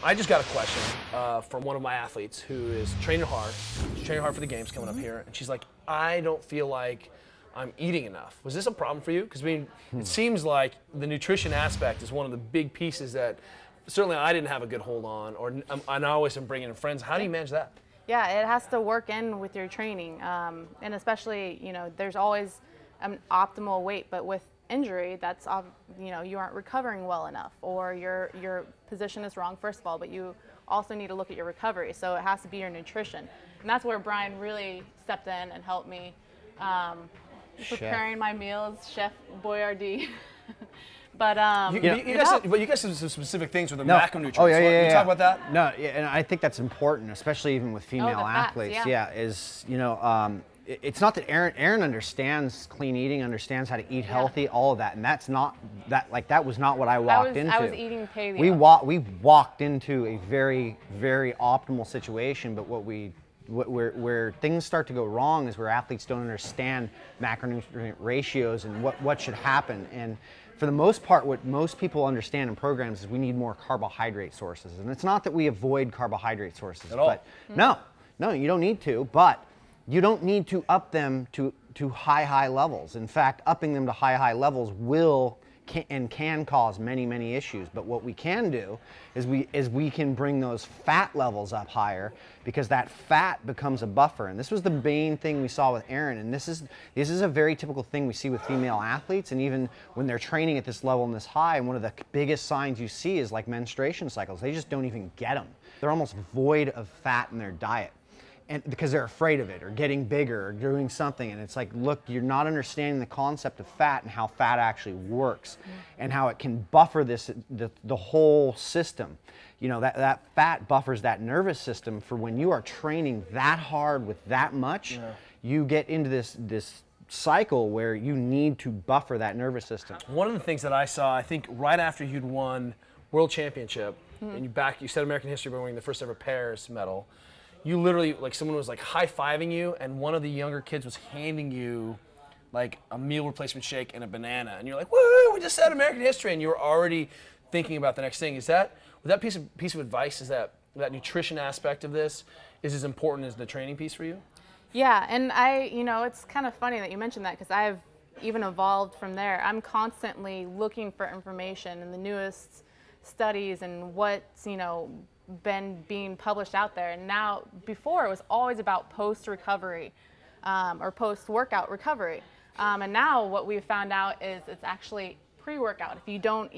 I just got a question from one of my athletes who is training hard. She's training hard for the games coming up here, and she's like, I don't feel like I'm eating enough. Was this a problem for you? Because I mean, it seems like the nutrition aspect is one of the big pieces that certainly I didn't have a good hold on, or I always am bringing in friends. How do you manage that? Yeah, it has to work in with your training, and especially, you know, there's always an optimal weight, but with injury, that's, you know, you aren't recovering well enough, or your position is wrong, first of all, but you also need to look at your recovery. So it has to be your nutrition. And that's where Brian really stepped in and helped me preparing my meals, Chef Boyardee. But you guys have some specific things with the macronutrients. Oh, yeah. Can you talk about that? No, and I think that's important, especially even with female athletes. Is, you know, it's not that Erin understands clean eating, understands how to eat healthy, all of that, and that's not that was not what I walked into. I was eating paleo. We walked into a very, very optimal situation, but where things start to go wrong is where athletes don't understand macronutrient ratios and what should happen. And for the most part, what most people understand in programs is we need more carbohydrate sources. And it's not that we avoid carbohydrate sources, but no, you don't need to, but you don't need to up them to high levels. In fact, upping them to high levels can cause many issues. But what we can do is we can bring those fat levels up higher, because that fat becomes a buffer. And this was the main thing we saw with Erin. And this is a very typical thing we see with female athletes, and even when they're training at this level and this high. And one of the biggest signs you see is like menstruation cycles. They just don't even get them. They're almost void of fat in their diet. And because they're afraid of it, or getting bigger, or doing something. And it's like, look, you're not understanding the concept of fat and how fat actually works, and how it can buffer the whole system. You know, that fat buffers that nervous system for when you are training that hard with that much. You get into this cycle where you need to buffer that nervous system. One of the things that I saw, I think right after you'd won World Championship, and you set American history by winning the first ever Paris medal. You literally, like, someone was like high-fiving you, and one of the younger kids was handing you like a meal replacement shake and a banana, and you're like, woo, we just said American history, and you were already thinking about the next thing. Was that piece of advice, is that nutrition aspect of this is as important as the training piece for you? Yeah, and you know, it's kind of funny that you mentioned that, because I've even evolved from there. I'm constantly looking for information and the newest studies and what's, you know, been being published out there. And now, before, it was always about post-recovery or post-workout recovery. And now what we've found out is it's actually pre-workout. If you don't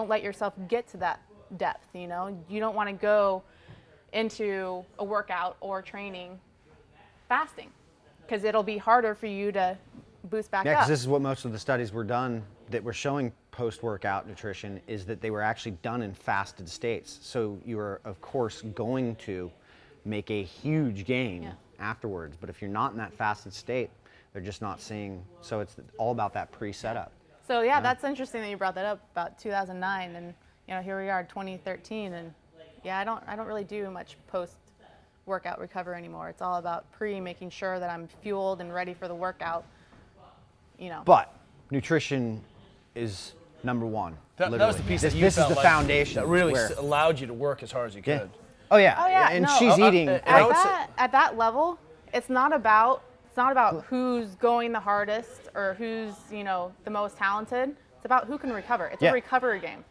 let yourself get to that depth, you know, you don't want to go into a workout or training fasting, because it'll be harder for you to boost back up. Yeah, because this is what most of the studies were done that were showing post-workout nutrition, is that they were actually done in fasted states. So you are, of course, going to make a huge gain afterwards. But if you're not in that fasted state, they're just not seeing. So it's all about that pre-setup. So yeah, that's interesting that you brought that up about 2009, and you know, here we are, 2013, and yeah, I don't really do much post-workout recovery anymore. It's all about making sure that I'm fueled and ready for the workout. You know. But nutrition is number one. That was the piece that you this felt is the like foundation that really allowed you to work as hard as you could. Oh yeah. Oh yeah. And no, she's eating at that level. It's not about who's going the hardest or who's, you know, the most talented. It's about who can recover. It's a recovery game.